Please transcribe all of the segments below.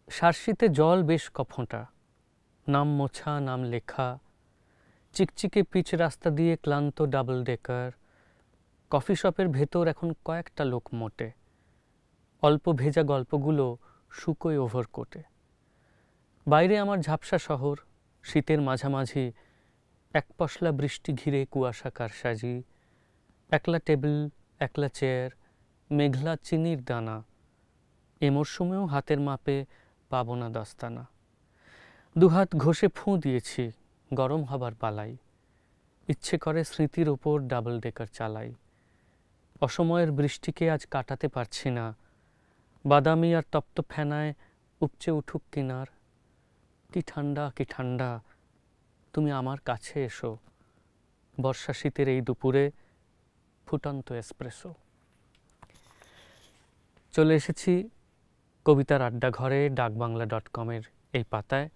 সার্সিতে জল বেশ কফোঁটা, নাম মোছা নাম লেখা, চিকচিকে পিচ রাস্তা দিয়ে ক্লান্ত ডাবল ডেকার। কফি শপের ভেতর এখন কয়েকটা লোক মোটে, অল্প ভেজা গল্পগুলো শুকোয় ওভারকোটে। বাইরে আমার ঝাপসা শহর, শীতের মাঝামাঝি, এক পশলা বৃষ্টি ঘিরে কুয়াশা কারসাজি, একলা টেবিল, একলা চেয়ার, মেঘলা চিনির দানা। এ মরশুমেও হাতের মাপে পাবো না দস্তানা। দুহাত ঘষে ফুঁ দিয়েছি গরম হবার পালাই, ইচ্ছে করে স্মৃতির ওপর ডাবল ডেকার চালাই। অসময়ের বৃষ্টিকে আজ কাটাতে পারছি না, বাদামি আর তপ্ত ফেনায় উপচে উঠুক কিনার। কি ঠান্ডা তুমি আমার কাছে এসো, বর্ষা শীতের এই দুপুরে ফুটন্ত এসপ্রেসো। চলে এসেছি কবিতার আড্ডাঘরে ডাকবাংলা.com-এর এই পাতায়,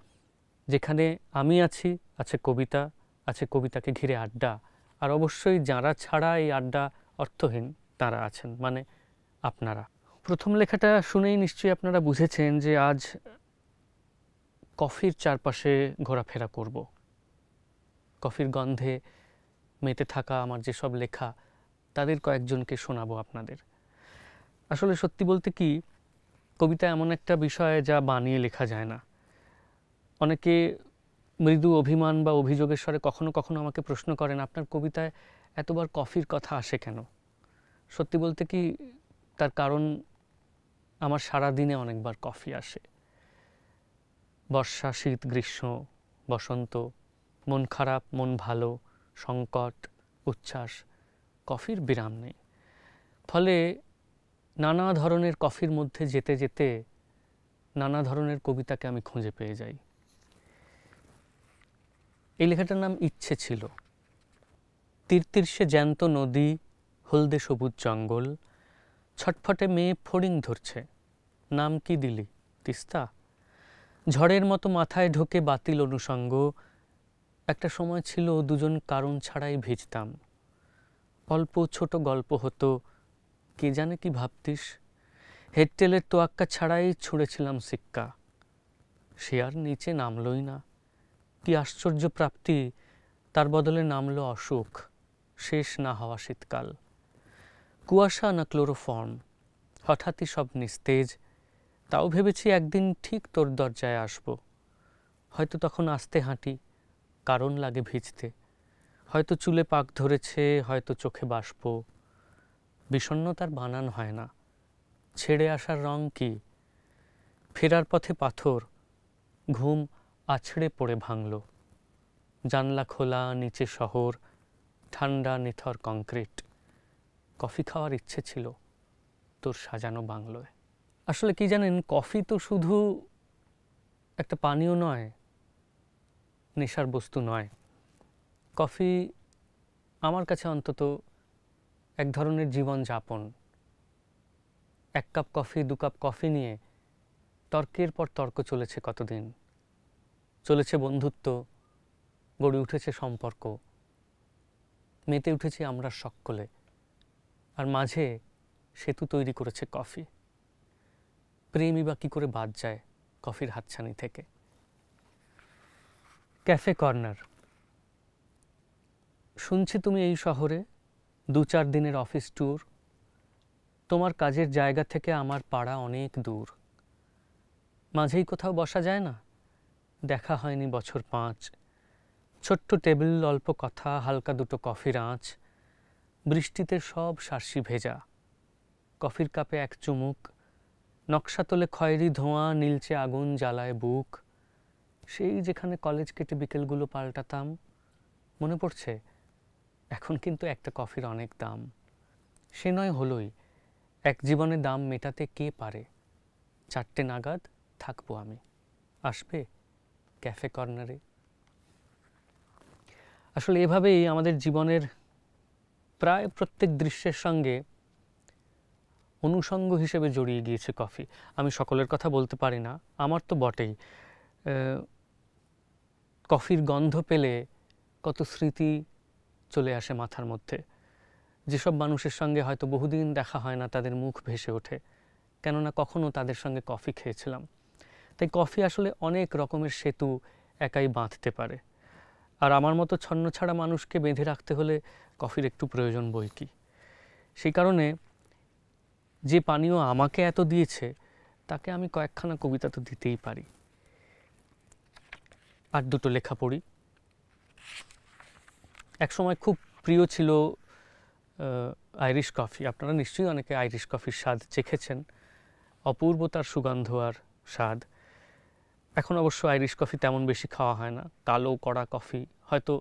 যেখানে আমি আছি, আছে কবিতা, আছে কবিতাকে ঘিরে আড্ডা, আর অবশ্যই যারা ছাড়া এই আড্ডা অর্থহীন তারা আছেন, মানে আপনারা। প্রথম লেখাটা শুনেই নিশ্চয়ই আপনারা বুঝেছেন যে আজ কফির চারপাশে ঘোরাফেরা করব। কফির গন্ধে মেতে থাকা আমার যেসব লেখা, তাদের কয়েকজনকে শোনাবো আপনাদের। আসলে সত্যি বলতে কি, কবিতা এমন একটা বিষয় যা বানিয়ে লেখা যায় না। অনেকে মৃদু অভিমান বা অভিযোগের স্বরে কখনো কখনো আমাকে প্রশ্ন করেন, আপনার কবিতায় এতবার কফির কথা আসে কেন? সত্যি বলতে কি, তার কারণ আমার সারা দিনে অনেকবার কফি আসে। বর্ষা, শীত, গ্রীষ্ম, বসন্ত, মন খারাপ, মন ভালো, সংকট, উচ্ছ্বাস, কফির বিরাম নেই। ফলে নানা ধরনের কফির মধ্যে যেতে যেতে নানা ধরনের কবিতাকে আমি খুঁজে পেয়ে যাই। এই লেখাটার নাম ইচ্ছে ছিল। তীরতীর্ষে জ্যান্ত নদী, হলদে সবুজ জঙ্গল, ছটফটে মেয়ে ফড়িং ধরছে, নাম কি দিলি? তিস্তা। ঝড়ের মতো মাথায় ঢোকে বাতিল অনুষঙ্গ, একটা সময় ছিল দুজন কারণ ছাড়াই ভিজতাম। অল্প ছোট গল্প হতো, কে জানে কি ভাবতিস, হেডটেলের তোয়াক্কা ছাড়াই ছুঁড়েছিলাম সিক্কা। সে আর নিচে নামলই না, কি আশ্চর্য প্রাপ্তি, তার বদলে নামলো অসুখ, শেষ না হওয়া শীতকাল। কুয়াশা না ক্লোরোফর্ম, হঠাৎই সব নিস্তেজ। তাও ভেবেছি একদিন ঠিক তোর দরজায় আসব। হয়তো তখন আস্তে হাঁটি, কারণ লাগে ভিজতে। হয়তো চুলে পাক ধরেছে, হয়তো চোখে বাষ্প। বিষণ্ণতার বানান হয় না, ছেড়ে আসার রং কি? ফেরার পথে পাথর, ঘুম আছড়ে পড়ে ভাঙল। জানলা খোলা, নিচে শহর, ঠান্ডা নিথর কংক্রিট। কফি খাওয়ার ইচ্ছে ছিল তোর সাজানো বাংলোয়। আসলে কি জানেন, কফি তো শুধু একটা পানীয় নয়, নেশার বস্তু নয়। কফি আমার কাছে অন্তত এক ধরনের জীবনযাপন। এক কাপ কফি, দু কাপ কফি নিয়ে তর্কের পর তর্ক চলেছে কতদিন। চলেছে বন্ধুত্ব, গড়ে উঠেছে সম্পর্ক, মেতে উঠেছি আমরা সকলে, আর মাঝে সেতু তৈরি করেছে কফি। প্রেমই বা কী করে বাদ যায় কফির হাতছানি থেকে। Cafe corner. শুনছি তুমি এই শহরে 2-4 দিনের অফিস ট্যুর। তোমার কাজের জায়গা থেকে আমার পাড়া অনেক দূর। মাঝেই কোথাও বসা যায় না? দেখা হয়নি বছর 5। ছোট্ট টেবিল, অল্প কথা, হালকা দুটো কফির আঁচ। বৃষ্টিতে সব সার্সি ভেজা। কফির কাপে এক চুমুক, নকশা তোলে খয়েরি ধোঁয়া, নীলচে আগুন জ্বালায় বুক। সেই যেখানে কলেজ কেটে বিকেলগুলো পাল্টাতাম। মনে পড়ছে, এখন কিন্তু একটা কফির অনেক দাম। সে নয় হলোই, এক জীবনে দাম মেটাতে কে পারে। 4টে নাগাদ থাকবো আমি, আসবে ক্যাফে কর্নারে। আসলে এভাবেই আমাদের জীবনের প্রায় প্রত্যেক দৃশ্যের সঙ্গে অনুষঙ্গ হিসেবে জড়িয়ে গিয়েছে কফি। আমি সকলের কথা বলতে পারি না, আমার তো বটেই। কফির গন্ধ পেলে কত স্মৃতি চলে আসে মাথার মধ্যে। যেসব মানুষের সঙ্গে হয়তো বহুদিন দেখা হয় না, তাদের মুখ ভেসে ওঠে, কেননা কখনো তাদের সঙ্গে কফি খেয়েছিলাম। তাই কফি আসলে অনেক রকমের সেতু একাই বাঁধতে পারে। আর আমার মতো ছন্নছাড়া মানুষকে বেঁধে রাখতে হলে কফির একটু প্রয়োজন বই কি। সেই কারণে যে পানীয় আমাকে এত দিয়েছে তাকে আমি কয়েকখানা কবিতা তো দিতেই পারি। আর দুটো লেখা পড়ি। একসময় খুব প্রিয় ছিল আইরিশ কফি। আপনারা নিশ্চয়ই অনেকে আইরিশ কফির স্বাদ চেখেছেন, অপূর্ব তার সুগন্ধ আর স্বাদ। এখন অবশ্য আইরিশ কফি তেমন বেশি খাওয়া হয় না। কালো কড়া কফি হয়তো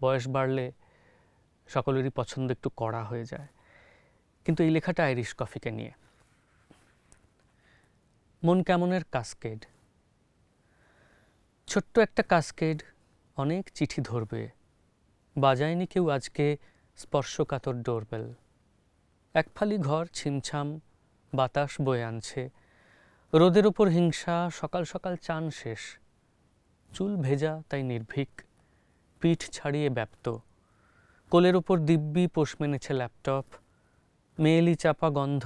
বয়স বাড়লে সকলেরই পছন্দ একটু কড়া হয়ে যায়। কিন্তু এই লেখাটা আইরিশ কফিকে নিয়ে। মন কেমনের কাসকেড। ছোট্ট একটা কাসকেড অনেক চিঠি ধরবে, বাজায়নি কেউ আজকে স্পর্শকাতর ডোরবেল। এক ফালি ঘর ছিমছাম বাতাস বয়ে আনছে, রোদের ওপর হিংসা, সকাল সকাল চান শেষ। চুল ভেজা তাই নির্ভীক, পিঠ ছাড়িয়ে ব্যাপ্ত, কোলের ওপর দিব্যি পোষ মেনেছে ল্যাপটপ। মেয়েলি চাপা গন্ধ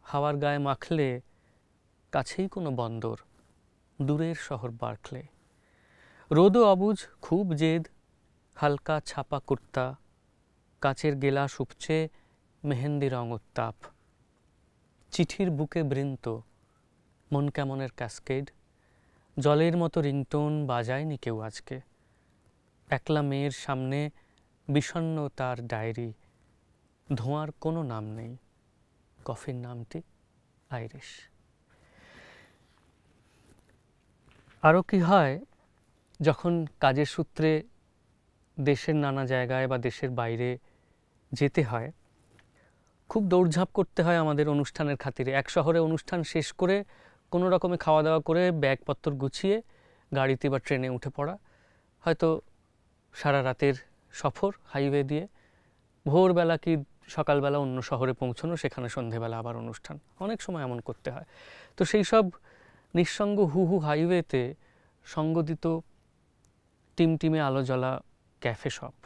হাওয়ার গায়ে মাখলে, কাছেই কোনো বন্দর, দূরের শহর বার্কলে। রোদও অবুঝ খুব জেদ, হালকা ছাপা কুর্তা, কাচের গেলাস উপচে মেহেন্দি রং উত্তাপ। চিঠির বুকে বৃন্ত, মন কেমনের ক্যাসকেড, জলের মতো রিংটোন বাজায়নি কেউ আজকে। একলা মেয়ের সামনে বিষণ্ণ তার ডায়েরি, ধোঁয়ার কোনো নাম নেই, কফির নামটি আইরিশ। আরও কি হয়, যখন কাজের সূত্রে দেশের নানা জায়গায় বা দেশের বাইরে যেতে হয়, খুব দৌড়ঝাঁপ করতে হয় আমাদের অনুষ্ঠানের খাতিরে। এক শহরে অনুষ্ঠান শেষ করে কোনো রকমে খাওয়া দাওয়া করে ব্যাগপত্র গুছিয়ে গাড়িতে বা ট্রেনে উঠে পড়া, হয়তো সারা রাতের সফর হাইওয়ে দিয়ে, ভোরবেলা কি সকালবেলা অন্য শহরে পৌঁছানো, সেখানে সন্ধেবেলা আবার অনুষ্ঠান, অনেক সময় এমন করতে হয়। তো সেই সব নিঃসঙ্গ হু হু হাইওয়েতে সঙ্গ দিত টিমটিমে আলো জ্বলা ক্যাফে শপ।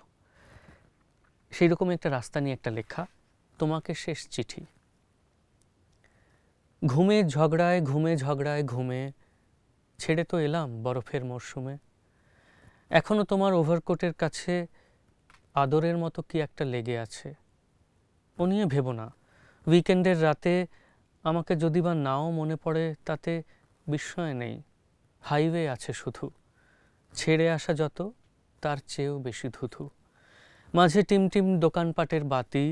সেই রকম একটা রাস্তা নিয়ে একটা লেখা, তোমাকে শেষ চিঠি। ঘুমে ঝগড়ায় ঘুমে ছেড়ে তো এলাম বরফের মরশুমে। এখনো তোমার ওভারকোটের কাছে আদরের মতো কি একটা লেগে আছে। ও নিয়ে ভেবো না, উইকেন্ডের রাতে আমাকে যদি বা নাও মনে পড়ে তাতে বিস্ময় নেই। হাইওয়ে আছে শুধু, ছেড়ে আসা যত তার চেয়েও বেশি ধুধু। মাঝে টিমটিম দোকানপাটের বাতি,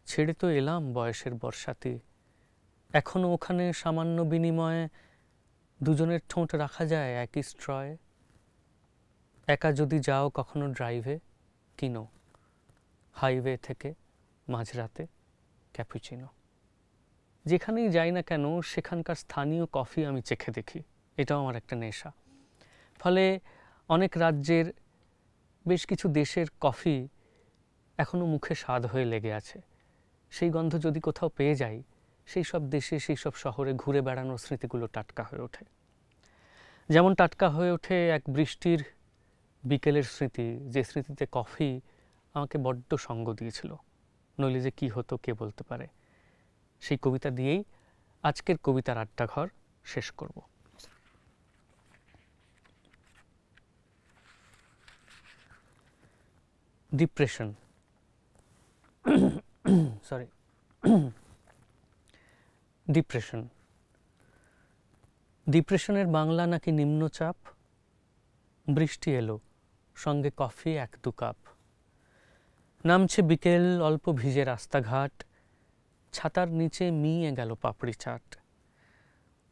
ছেড়ে তো এলাম বয়সের বর্ষাতি। এখনো ওখানে সামান্য বিনিময়ে দুজনের ঠোঁট রাখা যায় একই স্ট্রয়ে। একা যদি যাও কখনো ড্রাইভে, কিনো হাইওয়ে থেকে মাঝরাতে ক্যাপুচিনো। যেখানেই যাই না কেন সেখানকার স্থানীয় কফি আমি চেখে দেখি, এটাও আমার একটা নেশা। ফলে অনেক রাজ্যের, বেশ কিছু দেশের কফি এখনও মুখে স্বাদ হয়ে লেগে আছে। সেই গন্ধ যদি কোথাও পেয়ে যাই, সেই সব দেশে সেই সব শহরে ঘুরে বেড়ানোর স্মৃতিগুলো টাটকা হয়ে ওঠে। যেমন টাটকা হয়ে ওঠে এক বৃষ্টির বিকেলের স্মৃতি, যে স্মৃতিতে কফি আমাকে বড্ড সঙ্গ দিয়েছিল, নইলে যে কী হতো কে বলতে পারে। সেই কবিতা দিয়েই আজকের কবিতার আড্ডাঘর শেষ করব। Depression, sorry depression. ডিপ্রেশনের বাংলা নাকি নিম্নচাপ। বৃষ্টি এলো, সঙ্গে কফি 1-2 কাপ। নামছে বিকেল, অল্প ভিজে রাস্তাঘাট, ছাতার নিচে মিয়ে গেল পাপড়ি চাট।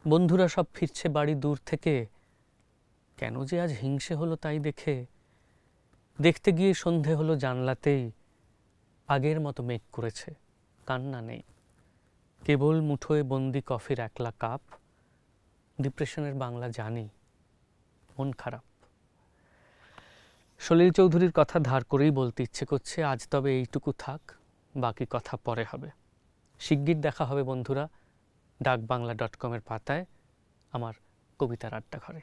বন্ধুরা সব ফিরছে বাড়ি দূর থেকে, কেন যে আজ হিংসে হলো তাই দেখে। দেখতে গিয়ে সন্ধে হলো জানলাতেই, আগের মতো মেঘ করেছে, কান্না নেই। কেবল মুঠোয় বন্দি কফির একলা কাপ। ডিপ্রেশনের বাংলা জানি, মন খারাপ। সলিল চৌধুরীর কথা ধার করেই বলতে ইচ্ছে করছে, আজ তবে এইটুকু থাক, বাকি কথা পরে হবে। শিগগির দেখা হবে বন্ধুরা ডাকবাংলা.com-এর পাতায় আমার কবিতার আড্ডাঘরে।